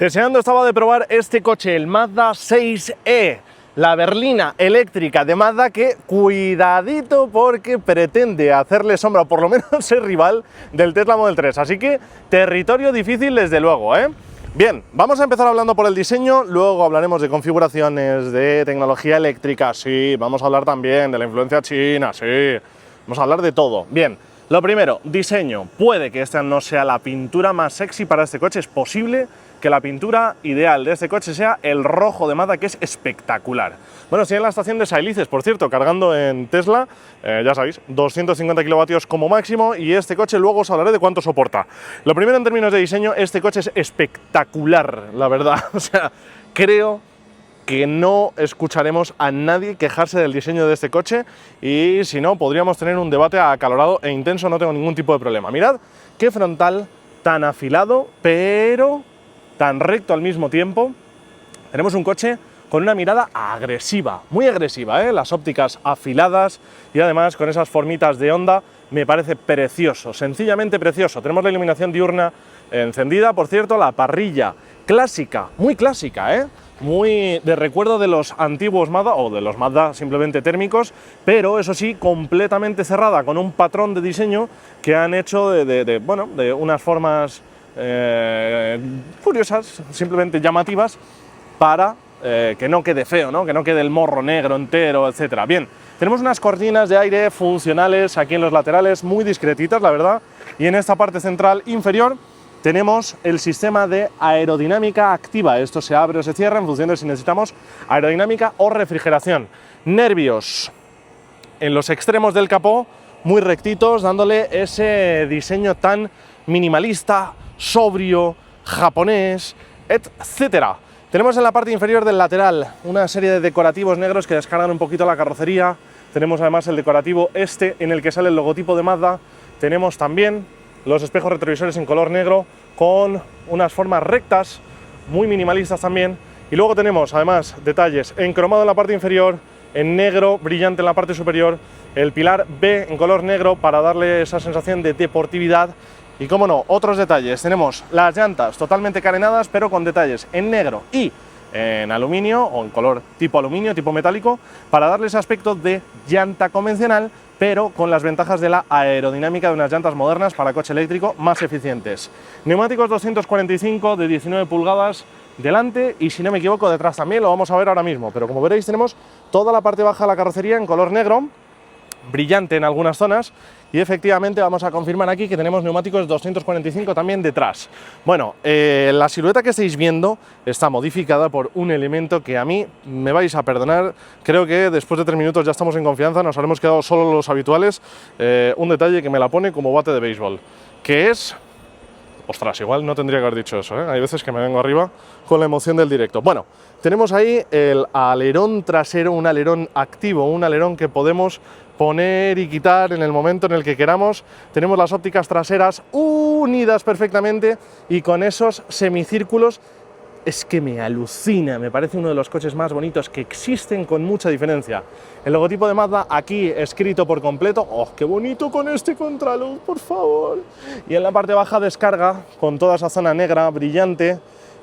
Deseando estaba de probar este coche, el Mazda 6e, la berlina eléctrica de Mazda, que cuidadito porque pretende hacerle sombra, o por lo menos ser rival del Tesla Model 3, así que territorio difícil desde luego, ¿eh? Bien, vamos a empezar hablando por el diseño, luego hablaremos de configuraciones, de tecnología eléctrica, sí, vamos a hablar también de la influencia china, sí, vamos a hablar de todo. Bien, lo primero, diseño. Puede que esta no sea la pintura más sexy para este coche, es posible que la pintura ideal de este coche sea el rojo de Mazda, que es espectacular. Bueno, estoy en la estación de Sailices, por cierto, cargando en Tesla, ya sabéis, 250 kilovatios como máximo, y este coche luego os hablaré de cuánto soporta. Lo primero, en términos de diseño, este coche es espectacular, la verdad. O sea, creo que no escucharemos a nadie quejarse del diseño de este coche, y si no, podríamos tener un debate acalorado e intenso, no tengo ningún tipo de problema. Mirad qué frontal tan afilado, pero tan recto al mismo tiempo. Tenemos un coche con una mirada agresiva, muy agresiva, ¿eh? Las ópticas afiladas y además con esas formitas de Honda, me parece precioso, sencillamente precioso. Tenemos la iluminación diurna encendida, por cierto, la parrilla clásica, muy clásica, ¿eh? Muy de recuerdo de los antiguos Mazda, o de los Mazda simplemente térmicos, pero eso sí, completamente cerrada, con un patrón de diseño que han hecho de unas formas curiosas, simplemente llamativas, para que no quede feo, ¿no? Que no quede el morro negro entero, etcétera. Bien, tenemos unas cortinas de aire funcionales aquí en los laterales, muy discretitas, la verdad, y en esta parte central inferior tenemos el sistema de aerodinámica activa. Esto se abre o se cierra en función de si necesitamos aerodinámica o refrigeración. Nervios en los extremos del capó, muy rectitos, dándole ese diseño tan minimalista, sobrio, japonés, etcétera. Tenemos en la parte inferior del lateral una serie de decorativos negros que descargan un poquito la carrocería. Tenemos además el decorativo este en el que sale el logotipo de Mazda. Tenemos también los espejos retrovisores en color negro con unas formas rectas, muy minimalistas también. Y luego tenemos además detalles en cromado en la parte inferior, en negro brillante en la parte superior, el pilar B en color negro para darle esa sensación de deportividad. Y cómo no, otros detalles, tenemos las llantas totalmente carenadas, pero con detalles en negro y en aluminio, o en color tipo aluminio, tipo metálico, para darle ese aspecto de llanta convencional, pero con las ventajas de la aerodinámica de unas llantas modernas para coche eléctrico más eficientes. Neumáticos 245 de 19 pulgadas delante y, si no me equivoco, detrás también, lo vamos a ver ahora mismo, pero como veréis tenemos toda la parte baja de la carrocería en color negro, brillante en algunas zonas, y efectivamente vamos a confirmar aquí que tenemos neumáticos 245 también detrás. Bueno, la silueta que estáis viendo está modificada por un elemento que a mí me vais a perdonar, creo que después de 3 minutos ya estamos en confianza, nos habremos quedado solo los habituales, un detalle que me la pone como bate de béisbol, que es... Ostras, igual no tendría que haber dicho eso, ¿eh? Hay veces que me vengo arriba con la emoción del directo. Bueno, tenemos ahí el alerón trasero, un alerón activo, un alerón que podemos poner y quitar en el momento en el que queramos. Tenemos las ópticas traseras unidas perfectamente y con esos semicírculos. Es que me alucina, me parece uno de los coches más bonitos que existen con mucha diferencia. El logotipo de Mazda aquí escrito por completo. ¡Oh, qué bonito con este contraluz, por favor! Y en la parte baja descarga con toda esa zona negra brillante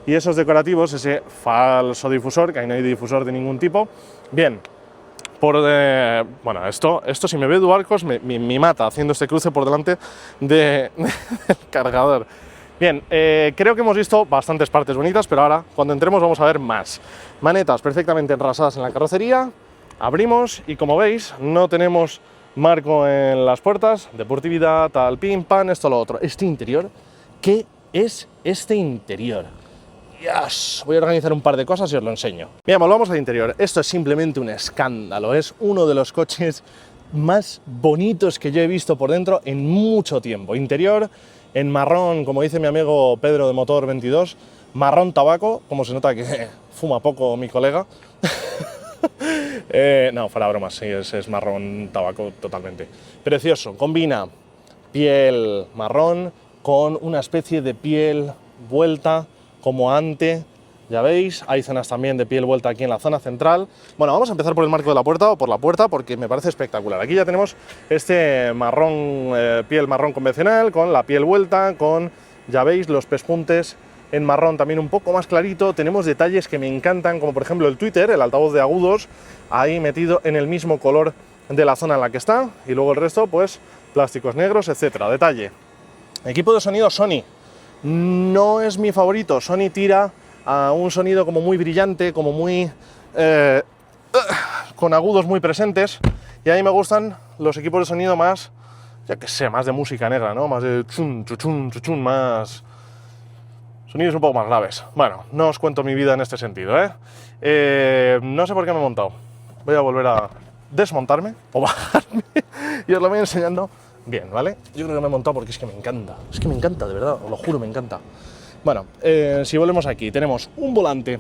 y esos decorativos, ese falso difusor, que ahí no hay difusor de ningún tipo. Bien, bueno, esto si me ve Duarcos me mata haciendo este cruce por delante del cargador. Bien, creo que hemos visto bastantes partes bonitas, pero ahora cuando entremos vamos a ver más. Manetas perfectamente enrasadas en la carrocería, abrimos y como veis no tenemos marco en las puertas, deportividad, tal, pim, pam, esto, lo otro. Este interior, ¿qué es este interior? Yes. Voy a organizar un par de cosas y os lo enseño. Bien, volvamos al interior. Esto es simplemente un escándalo, es uno de los coches más bonitos que yo he visto por dentro en mucho tiempo. Interior en marrón, como dice mi amigo Pedro de Motor 22, marrón tabaco, como se nota que fuma poco mi colega. No, fuera bromas, sí, es marrón tabaco totalmente. Precioso, combina piel marrón con una especie de piel vuelta como ante. Ya veis, hay zonas también de piel vuelta aquí en la zona central. Bueno, vamos a empezar por el marco de la puerta o por la puerta porque me parece espectacular. Aquí ya tenemos este marrón, piel marrón convencional con la piel vuelta, con, ya veis, los pespuntes en marrón también un poco más clarito. Tenemos detalles que me encantan, como por ejemplo el tweeter, el altavoz de agudos, ahí metido en el mismo color de la zona en la que está, y luego el resto pues plásticos negros, etcétera. Detalle, equipo de sonido Sony, no es mi favorito. Sony tira a un sonido como muy brillante, como muy con agudos muy presentes, y a mí me gustan los equipos de sonido más, ya que sé, más de música negra, ¿no? Más de chun, chuchun, chuchun, más sonidos un poco más graves. Bueno, no os cuento mi vida en este sentido, no sé por qué me he montado. Voy a volver a desmontarme o bajarme y os lo voy enseñando bien, ¿vale? Yo creo que me he montado porque es que me encanta, de verdad, os lo juro, me encanta. Bueno, si volvemos aquí, tenemos un volante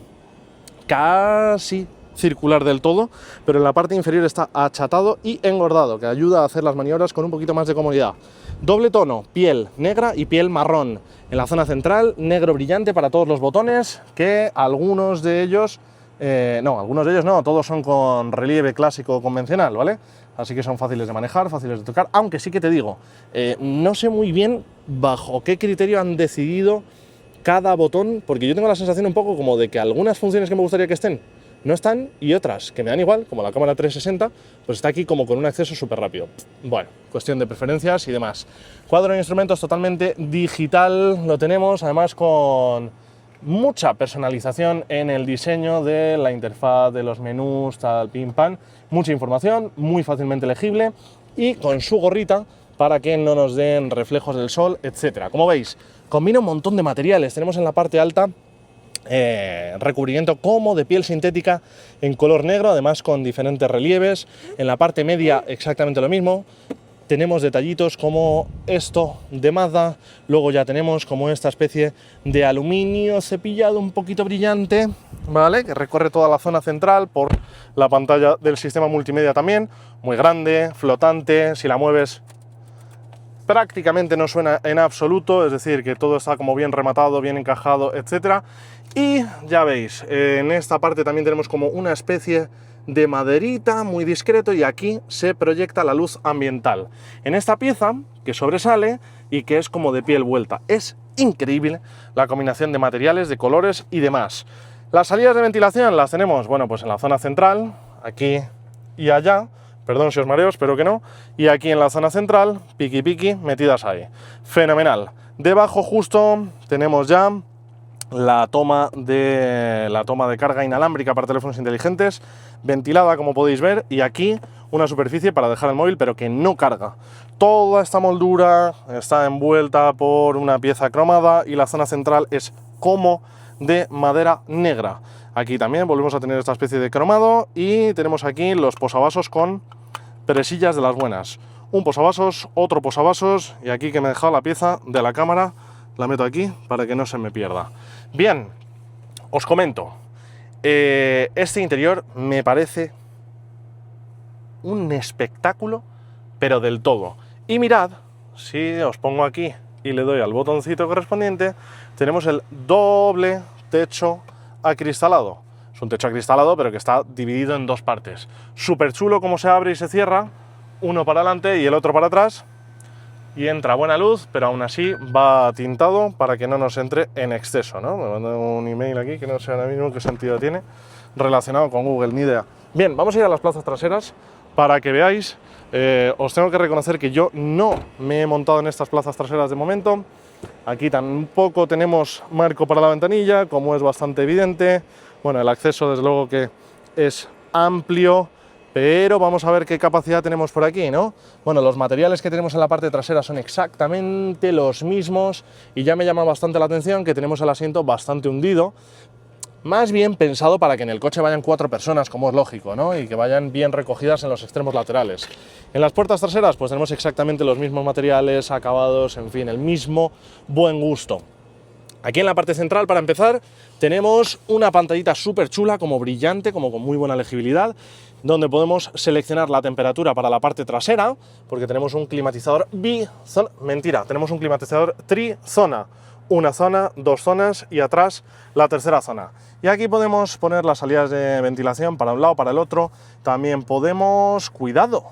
casi circular del todo, pero en la parte inferior está achatado y engordado, que ayuda a hacer las maniobras con un poquito más de comodidad. Doble tono, piel negra y piel marrón. En la zona central, negro brillante para todos los botones, que algunos de ellos no, todos son con relieve clásico convencional, ¿vale? Así que son fáciles de manejar, fáciles de tocar, aunque sí que te digo, no sé muy bien bajo qué criterio han decidido cada botón, porque yo tengo la sensación un poco como de que algunas funciones que me gustaría que estén no están, y otras que me dan igual, como la cámara 360, pues está aquí como con un acceso súper rápido. Bueno, cuestión de preferencias y demás. Cuadro de instrumentos totalmente digital, lo tenemos, además con mucha personalización en el diseño de la interfaz, de los menús, tal, pim, pam, mucha información, muy fácilmente legible, y con su gorrita para que no nos den reflejos del sol, etcétera. Como veis, combina un montón de materiales. Tenemos en la parte alta recubrimiento como de piel sintética en color negro, además con diferentes relieves. En la parte media exactamente lo mismo. Tenemos detallitos como esto de Mazda, luego ya tenemos como esta especie de aluminio cepillado un poquito brillante, ¿vale? Que recorre toda la zona central por la pantalla del sistema multimedia también, muy grande, flotante, si la mueves prácticamente no suena en absoluto, es decir, que todo está como bien rematado, bien encajado, etcétera. Y ya veis, en esta parte también tenemos como una especie de maderita muy discreto, y aquí se proyecta la luz ambiental en esta pieza que sobresale y que es como de piel vuelta. Es increíble la combinación de materiales, de colores y demás. Las salidas de ventilación las tenemos, bueno, pues en la zona central, aquí y allá. Perdón si os mareo, espero que no. Y aquí en la zona central, piqui piqui, metidas ahí. Fenomenal. Debajo justo tenemos ya la toma de carga inalámbrica para teléfonos inteligentes, ventilada como podéis ver, y aquí una superficie para dejar el móvil pero que no carga. Toda esta moldura está envuelta por una pieza cromada y la zona central es como de madera negra. Aquí también volvemos a tener esta especie de cromado, y tenemos aquí los posavasos con presillas de las buenas. Un posavasos, otro posavasos, y aquí que me he dejado la pieza de la cámara, la meto aquí para que no se me pierda. Bien, os comento, este interior me parece un espectáculo, pero del todo. Y mirad, si os pongo aquí y le doy al botoncito correspondiente, tenemos el doble techo acristalado. Es un techo acristalado, pero que está dividido en dos partes. Súper chulo como se abre y se cierra, uno para adelante y el otro para atrás. Y entra buena luz, pero aún así va tintado para que no nos entre en exceso, ¿no? Me mandan un email aquí que no sé ahora mismo qué sentido tiene, relacionado con Google, ni idea. Bien, vamos a ir a las plazas traseras para que veáis. Os tengo que reconocer que yo no me he montado en estas plazas traseras de momento. Aquí tampoco tenemos marco para la ventanilla, como es bastante evidente. Bueno, el acceso desde luego que es amplio, pero vamos a ver qué capacidad tenemos por aquí, ¿no? Bueno, los materiales que tenemos en la parte trasera son exactamente los mismos, y ya me llama bastante la atención que tenemos el asiento bastante hundido, más bien pensado para que en el coche vayan 4 personas, como es lógico, ¿no? Y que vayan bien recogidas en los extremos laterales. En las puertas traseras pues tenemos exactamente los mismos materiales, acabados, en fin, el mismo buen gusto. Aquí en la parte central, para empezar, tenemos una pantallita súper chula, como brillante, como con muy buena legibilidad, donde podemos seleccionar la temperatura para la parte trasera, porque tenemos un climatizador tenemos un climatizador trizona, una zona, 2 zonas y atrás la tercera zona. Y aquí podemos poner las salidas de ventilación para un lado, para el otro. También podemos, cuidado,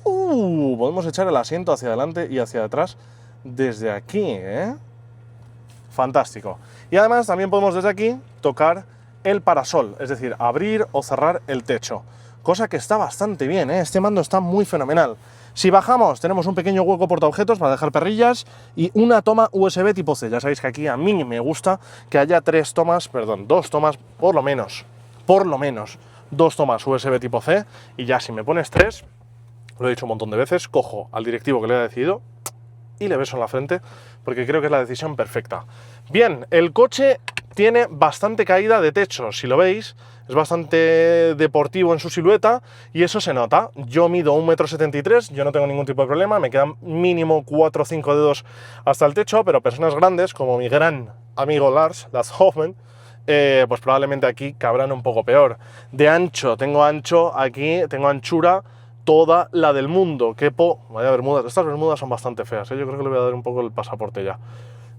podemos echar el asiento hacia adelante y hacia atrás desde aquí, fantástico. Y además también podemos desde aquí tocar el parasol, es decir, abrir o cerrar el techo, cosa que está bastante bien, ¿eh? Este mando está muy fenomenal. Si bajamos, tenemos un pequeño hueco portaobjetos para dejar perrillas y una toma USB tipo C. Ya sabéis que aquí a mí me gusta que haya dos tomas, por lo menos, dos tomas USB tipo C, y ya si me pones tres, lo he dicho un montón de veces, cojo al directivo que le he decidido y le beso en la frente, porque creo que es la decisión perfecta. Bien, el coche tiene bastante caída de techo, si lo veis, es bastante deportivo en su silueta y eso se nota. Yo mido 1,73 m, yo no tengo ningún tipo de problema, me quedan mínimo 4 o 5 dedos hasta el techo, pero personas grandes, como mi gran amigo Lars Hoffman, pues probablemente aquí cabrán un poco peor. De ancho, tengo anchura toda la del mundo. Vaya bermudas, estas bermudas son bastante feas, ¿eh? Yo creo que le voy a dar un poco el pasaporte ya.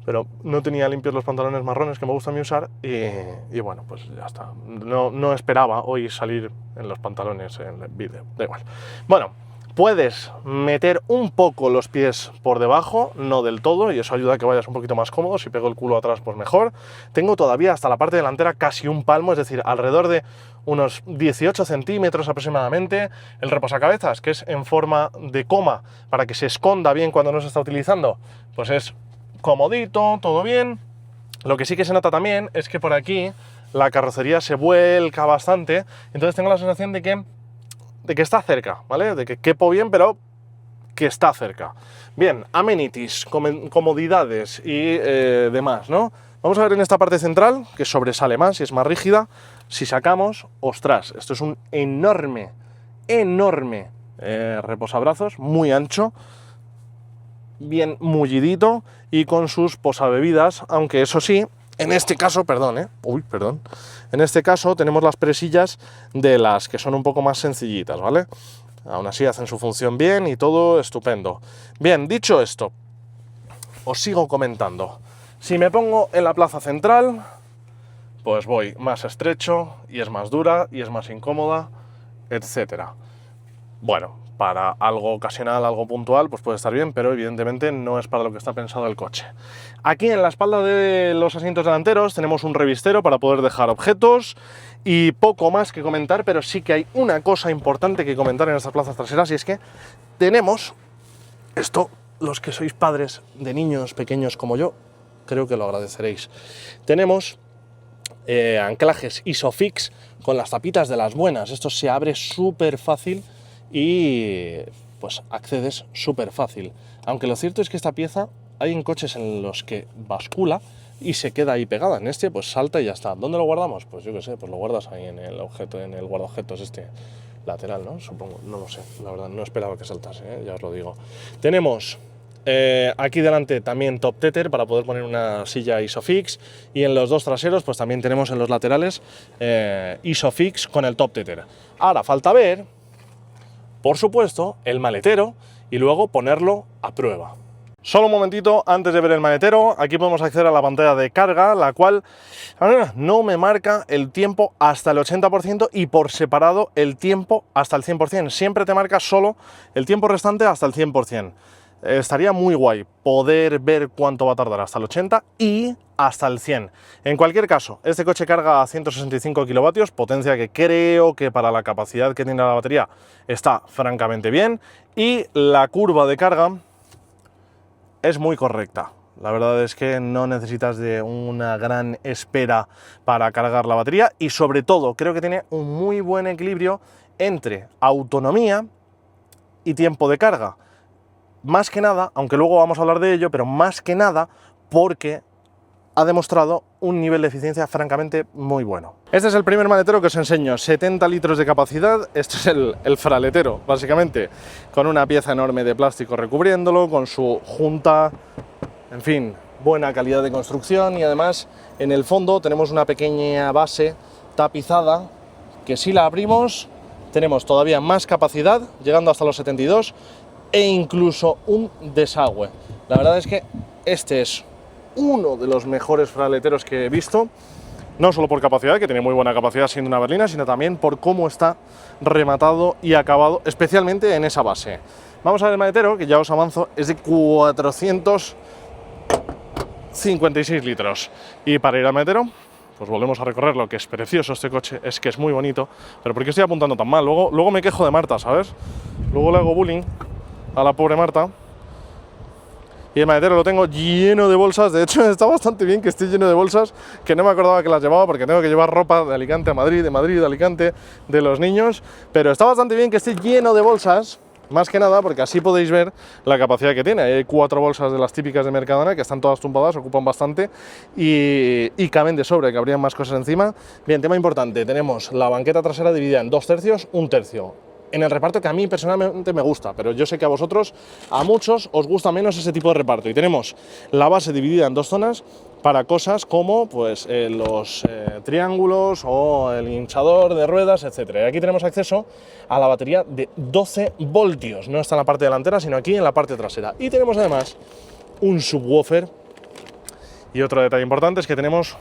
Pero no tenía limpios los pantalones marrones que me gusta a mí usar y bueno, pues ya está. No esperaba hoy salir en los pantalones en el vídeo, da igual. Bueno, puedes meter un poco los pies por debajo, no del todo, y eso ayuda a que vayas un poquito más cómodo. Si pego el culo atrás, pues mejor. Tengo todavía hasta la parte delantera casi un palmo, es decir, alrededor de unos 18 centímetros aproximadamente. El reposacabezas, que es en forma de coma, para que se esconda bien cuando no se está utilizando, pues es comodito, todo bien. Lo que sí que se nota también es que por aquí la carrocería se vuelca bastante, entonces tengo la sensación de que está cerca, ¿vale? De que quepo bien, pero que está cerca. Bien, amenities, comodidades y demás, ¿no? Vamos a ver en esta parte central, que sobresale más y es más rígida. Si sacamos, ostras, esto es un enorme reposabrazos, muy ancho, bien mullidito y con sus posabebidas, aunque eso sí, en este caso, en este caso tenemos las presillas de las que son un poco más sencillitas, ¿vale? Aún así hacen su función bien y todo estupendo. Bien, dicho esto, os sigo comentando. Si me pongo en la plaza central, pues voy más estrecho y es más dura y es más incómoda, etcétera. Bueno, para algo ocasional, algo puntual, pues puede estar bien, pero evidentemente no es para lo que está pensado el coche. Aquí en la espalda de los asientos delanteros tenemos un revistero para poder dejar objetos y poco más que comentar, pero sí que hay una cosa importante que comentar en estas plazas traseras, y es que tenemos esto, los que sois padres de niños pequeños como yo, creo que lo agradeceréis. Tenemos anclajes Isofix con las tapitas de las buenas. Esto se abre súper fácil y pues accedes súper fácil. Aunque lo cierto es que esta pieza hay en coches en los que bascula y se queda ahí pegada. En este pues salta y ya está. ¿Dónde lo guardamos? Pues yo qué sé, pues lo guardas ahí en el objeto, en el guardaobjetos este lateral, ¿no? Supongo, no lo sé, la verdad no esperaba que saltase, ya os lo digo. Tenemos aquí delante también top tether para poder poner una silla Isofix, y en los dos traseros pues también tenemos en los laterales Isofix con el top tether. Ahora falta ver, por supuesto, el maletero y luego ponerlo a prueba. Solo un momentito antes de ver el maletero. Aquí podemos acceder a la pantalla de carga, la cual no me marca el tiempo hasta el 80% y por separado el tiempo hasta el 100%. Siempre te marca solo el tiempo restante hasta el 100%. Estaría muy guay poder ver cuánto va a tardar hasta el 80 y hasta el 100. En cualquier caso, este coche carga a 165 kilovatios, potencia que creo que para la capacidad que tiene la batería está francamente bien, y la curva de carga es muy correcta. La verdad es que no necesitas de una gran espera para cargar la batería, y sobre todo creo que tiene un muy buen equilibrio entre autonomía y tiempo de carga. Más que nada, aunque luego vamos a hablar de ello, pero más que nada porque ha demostrado un nivel de eficiencia francamente muy bueno. Este es el primer maletero que os enseño, 70 litros de capacidad. Este es el fraletero, básicamente, con una pieza enorme de plástico recubriéndolo, con su junta, en fin, buena calidad de construcción, y además en el fondo tenemos una pequeña base tapizada que si la abrimos tenemos todavía más capacidad, llegando hasta los 72, e incluso un desagüe. La verdad es que este es uno de los mejores fraleteros que he visto, no solo por capacidad, que tiene muy buena capacidad siendo una berlina, sino también por cómo está rematado y acabado, especialmente en esa base. Vamos a ver el maletero, que ya os avanzo, es de 450 56 litros. Y para ir al maletero, pues volvemos a recorrerlo, que es precioso este coche, es que es muy bonito. Pero ¿por qué estoy apuntando tan mal? Luego me quejo de Marta, ¿sabes? Luego le hago bullying a la pobre Marta. Y el maletero lo tengo lleno de bolsas. De hecho, está bastante bien que esté lleno de bolsas, que no me acordaba que las llevaba, porque tengo que llevar ropa de Alicante a Madrid, de Madrid a Alicante, de los niños. Pero está bastante bien que esté lleno de bolsas, más que nada porque así podéis ver la capacidad que tiene. Hay 4 bolsas de las típicas de Mercadona, que están todas tumbadas, ocupan bastante y caben de sobra, que habrían más cosas encima. Bien, tema importante, tenemos la banqueta trasera dividida en 2 tercios, 1 tercio. En el reparto que a mí personalmente me gusta, pero yo sé que a vosotros, a muchos, os gusta menos ese tipo de reparto. Y tenemos la base dividida en 2 zonas para cosas como pues, los triángulos o el hinchador de ruedas, etc. Y aquí tenemos acceso a la batería de 12 voltios. No está en la parte delantera, sino aquí en la parte trasera. Y tenemos además un subwoofer. Y otro detalle importante es que tenemos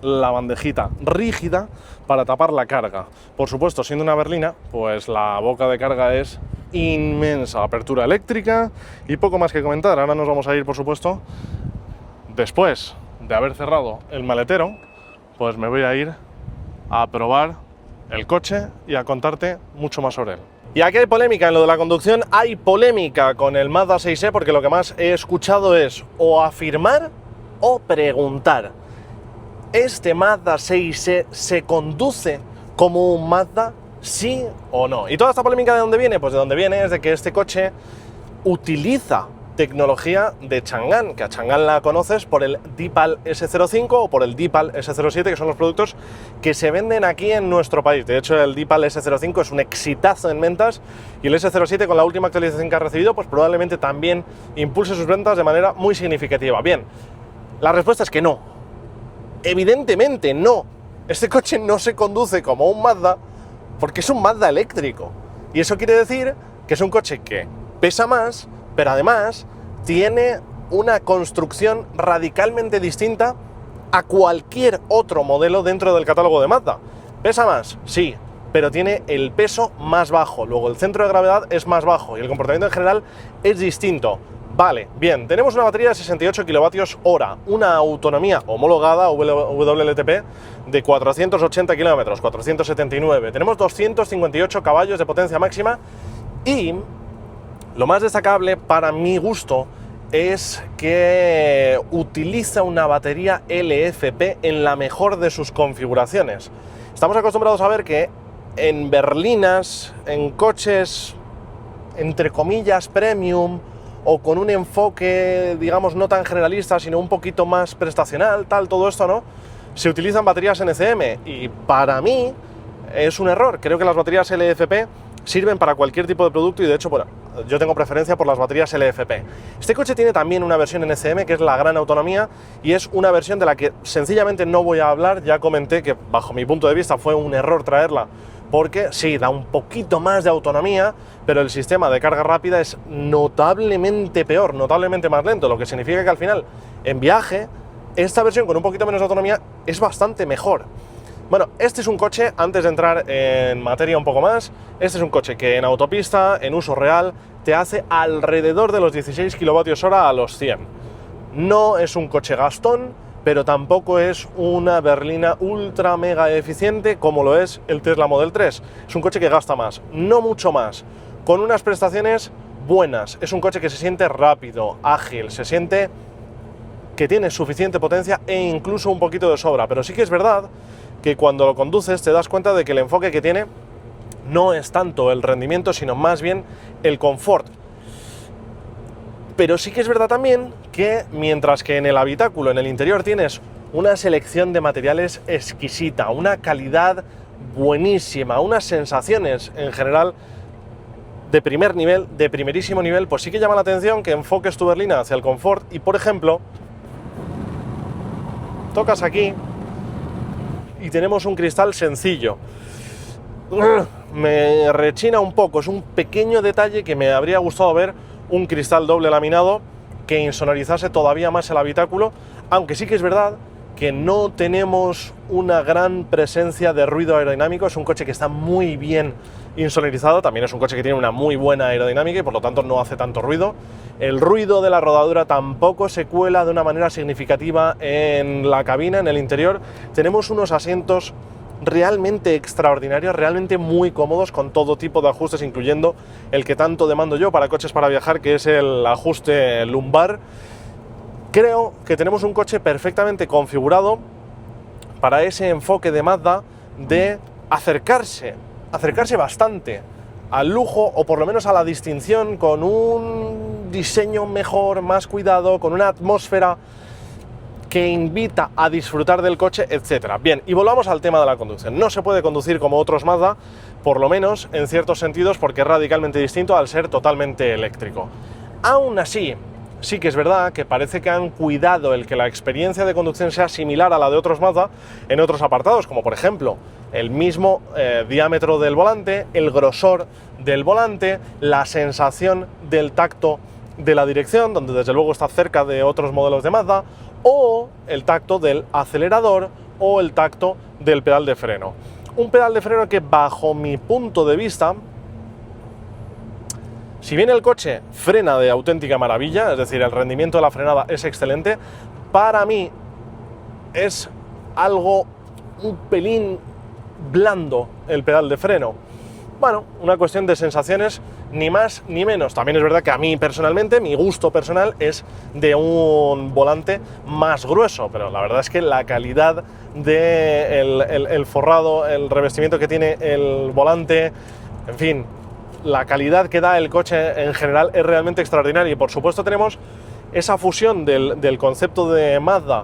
la bandejita rígida para tapar la carga. Por supuesto, siendo una berlina, pues la boca de carga es inmensa, apertura eléctrica y poco más que comentar. Ahora nos vamos a ir, por supuesto, después de haber cerrado el maletero, pues me voy a ir a probar el coche y a contarte mucho más sobre él. Y aquí hay polémica en lo de la conducción, hay polémica con el Mazda 6e, porque lo que más he escuchado es o afirmar o preguntar: ¿este Mazda 6e se conduce como un Mazda, sí o no? ¿Y toda esta polémica de dónde viene? Pues de dónde viene es de que este coche utiliza tecnología de Chang'an, que a Chang'an la conoces por el Deepal S05 o por el Deepal S07, que son los productos que se venden aquí en nuestro país. De hecho, el Deepal S05 es un exitazo en ventas y el S07, con la última actualización que ha recibido, pues probablemente también impulse sus ventas de manera muy significativa. Bien, la respuesta es que no. Evidentemente no. Este coche no se conduce como un Mazda porque es un Mazda eléctrico. Y eso quiere decir que es un coche que pesa más, pero además tiene una construcción radicalmente distinta a cualquier otro modelo dentro del catálogo de Mazda. ¿Pesa más? Sí, pero tiene el peso más bajo. Luego el centro de gravedad es más bajo y el comportamiento en general es distinto. Vale, bien, tenemos una batería de 68 kWh, una autonomía homologada WLTP de 480 km, 479. Tenemos 258 caballos de potencia máxima y lo más destacable para mi gusto es que utiliza una batería LFP en la mejor de sus configuraciones. Estamos acostumbrados a ver que en berlinas, en coches entre comillas premium o con un enfoque, digamos, no tan generalista, sino un poquito más prestacional, tal, todo esto, ¿no? Se utilizan baterías NCM y para mí es un error. Creo que las baterías LFP sirven para cualquier tipo de producto y de hecho, bueno, yo tengo preferencia por las baterías LFP. Este coche tiene también una versión NCM que es la gran autonomía y es una versión de la que sencillamente no voy a hablar. Ya comenté que bajo mi punto de vista fue un error traerla porque sí, da un poquito más de autonomía, pero el sistema de carga rápida es notablemente peor, notablemente más lento, lo que significa que al final, en viaje, esta versión con un poquito menos de autonomía es bastante mejor. Bueno, este es un coche, antes de entrar en materia un poco más, este es un coche que en autopista, en uso real, te hace alrededor de los 16 kWh a los 100. No es un coche gastón, pero tampoco es una berlina ultra mega eficiente como lo es el Tesla Model 3. Es un coche que gasta más, no mucho más, con unas prestaciones buenas. Es un coche que se siente rápido, ágil, se siente que tiene suficiente potencia e incluso un poquito de sobra, pero sí que es verdad que cuando lo conduces te das cuenta de que el enfoque que tiene no es tanto el rendimiento, sino más bien el confort. Pero sí que es verdad también que mientras que en el habitáculo, en el interior, tienes una selección de materiales exquisita, una calidad buenísima, unas sensaciones en general de primer nivel, de primerísimo nivel, pues sí que llama la atención que enfoques tu berlina hacia el confort y, por ejemplo, tocas aquí y tenemos un cristal sencillo. Me rechina un poco, es un pequeño detalle que me habría gustado ver un cristal doble laminado que insonorizase todavía más el habitáculo, aunque sí que es verdad que no tenemos una gran presencia de ruido aerodinámico. Es un coche que está muy bien insonorizado, también es un coche que tiene una muy buena aerodinámica y por lo tanto no hace tanto ruido, El ruido de la rodadura tampoco se cuela de una manera significativa en la cabina, en el interior. Tenemos unos asientos realmente extraordinarios, realmente muy cómodos, con todo tipo de ajustes, incluyendo el que tanto demando yo para coches para viajar, que es el ajuste lumbar. Creo que tenemos un coche perfectamente configurado para ese enfoque de Mazda de acercarse bastante al lujo, o por lo menos a la distinción, con un diseño mejor, más cuidado, con una atmósfera que invita a disfrutar del coche, etcétera. Bien, y volvamos al tema de la conducción. No se puede conducir como otros Mazda, por lo menos en ciertos sentidos, porque es radicalmente distinto al ser totalmente eléctrico. Aún así, sí que es verdad que parece que han cuidado el que la experiencia de conducción sea similar a la de otros Mazda en otros apartados, como por ejemplo el mismo diámetro del volante, el grosor del volante, la sensación del tacto de la dirección, donde desde luego está cerca de otros modelos de Mazda, o el tacto del acelerador o el tacto del pedal de freno. Un pedal de freno que, bajo mi punto de vista, si bien el coche frena de auténtica maravilla, es decir, el rendimiento de la frenada es excelente, para mí es algo un pelín blando el pedal de freno. Bueno, una cuestión de sensaciones, ni más ni menos. También es verdad que a mí personalmente, mi gusto personal es de un volante más grueso, pero la verdad es que la calidad del forrado, el revestimiento que tiene el volante, en fin, la calidad que da el coche en general es realmente extraordinaria. Y por supuesto tenemos esa fusión del concepto de Mazda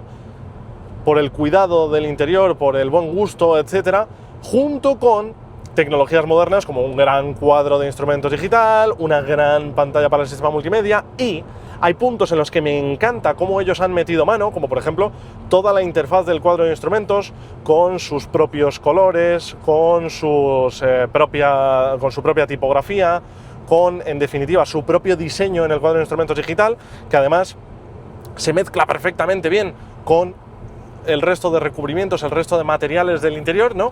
por el cuidado del interior, por el buen gusto, etcétera, junto con tecnologías modernas como un gran cuadro de instrumentos digital, una gran pantalla para el sistema multimedia, y hay puntos en los que me encanta cómo ellos han metido mano, como por ejemplo toda la interfaz del cuadro de instrumentos con sus propios colores, con su propia tipografía, con, en definitiva, su propio diseño en el cuadro de instrumentos digital, que además se mezcla perfectamente bien con el resto de recubrimientos, el resto de materiales del interior, ¿no?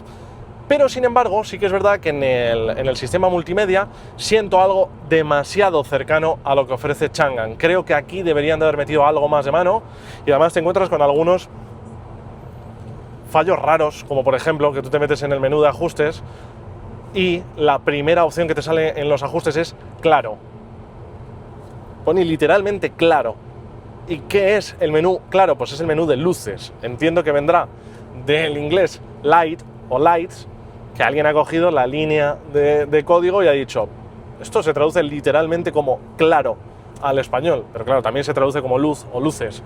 Pero sin embargo, sí que es verdad que en el sistema multimedia siento algo demasiado cercano a lo que ofrece Changan. Creo que aquí deberían de haber metido algo más de mano, y además te encuentras con algunos fallos raros, como por ejemplo que tú te metes en el menú de ajustes y la primera opción que te sale en los ajustes es claro. Pone literalmente claro. ¿Y qué es el menú claro? Pues es el menú de luces. Entiendo que vendrá del inglés light o lights, que alguien ha cogido la línea de código y ha dicho, esto se traduce literalmente como claro al español, pero claro, también se traduce como luz o luces.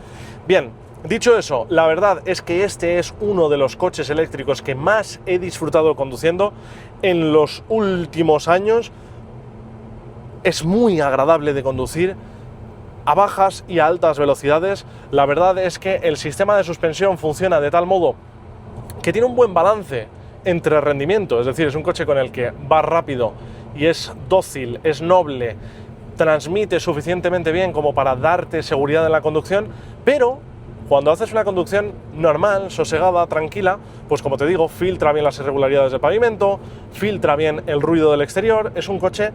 Bien, dicho eso, la verdad es que este es uno de los coches eléctricos que más he disfrutado conduciendo en los últimos años. Es muy agradable de conducir a bajas y a altas velocidades. La verdad es que el sistema de suspensión funciona de tal modo que tiene un buen balance entre rendimiento, es decir, es un coche con el que va rápido y es dócil, es noble, transmite suficientemente bien como para darte seguridad en la conducción, pero cuando haces una conducción normal, sosegada, tranquila, pues como te digo, filtra bien las irregularidades del pavimento, filtra bien el ruido del exterior. Es un coche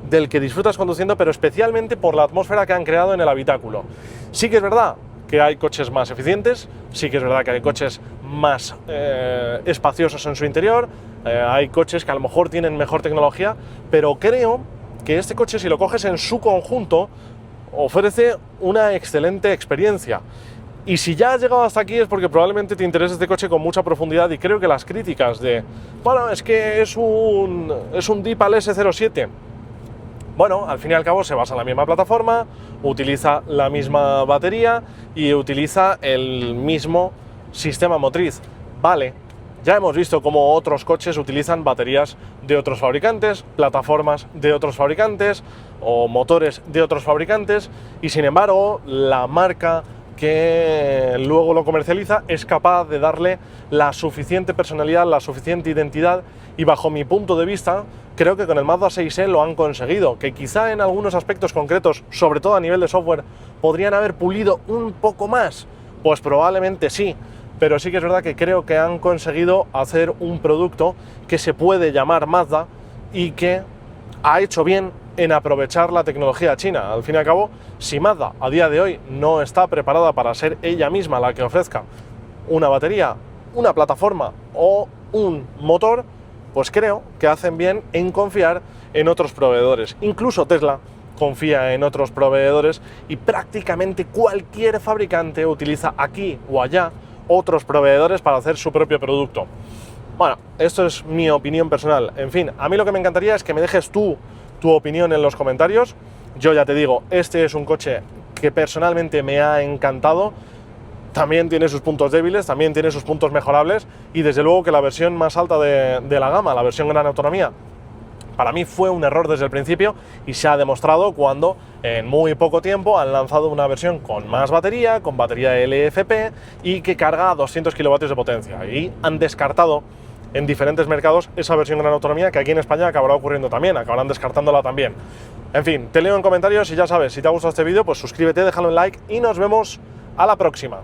del que disfrutas conduciendo, pero especialmente por la atmósfera que han creado en el habitáculo. Sí que es verdad que hay coches más eficientes, sí que es verdad que hay coches más espaciosos en su interior, hay coches que a lo mejor tienen mejor tecnología, pero creo que este coche, si lo coges en su conjunto, ofrece una excelente experiencia. Y si ya has llegado hasta aquí es porque probablemente te interese este coche con mucha profundidad, y creo que las críticas de, bueno, es que es un dip al S07, bueno, al fin y al cabo se basa en la misma plataforma, utiliza la misma batería y utiliza el mismo sistema motriz. Vale, ya hemos visto cómo otros coches utilizan baterías de otros fabricantes, plataformas de otros fabricantes o motores de otros fabricantes, y sin embargo la marca que luego lo comercializa es capaz de darle la suficiente personalidad, la suficiente identidad, y bajo mi punto de vista creo que con el Mazda 6e lo han conseguido. Que quizá en algunos aspectos concretos, sobre todo a nivel de software, podrían haber pulido un poco más, pues probablemente sí, pero sí que es verdad que creo que han conseguido hacer un producto que se puede llamar Mazda y que ha hecho bien en aprovechar la tecnología china. Al fin y al cabo, si Mazda a día de hoy no está preparada para ser ella misma la que ofrezca una batería, una plataforma o un motor, pues creo que hacen bien en confiar en otros proveedores. Incluso Tesla confía en otros proveedores y prácticamente cualquier fabricante utiliza aquí o allá otros proveedores para hacer su propio producto. Bueno, esto es mi opinión personal. En fin, a mí lo que me encantaría es que me dejes tu opinión en los comentarios. Yo ya te digo, este es un coche que personalmente me ha encantado. También tiene sus puntos débiles, también tiene sus puntos mejorables y desde luego que la versión más alta de la gama, la versión Gran Autonomía, para mí fue un error desde el principio y se ha demostrado cuando en muy poco tiempo han lanzado una versión con más batería, con batería LFP y que carga a 200 kilovatios de potencia. Y han descartado en diferentes mercados esa versión Gran Autonomía, que aquí en España acabará ocurriendo también, acabarán descartándola también. En fin, te leo en comentarios y ya sabes, si te ha gustado este vídeo, pues suscríbete, déjalo en like y nos vemos a la próxima.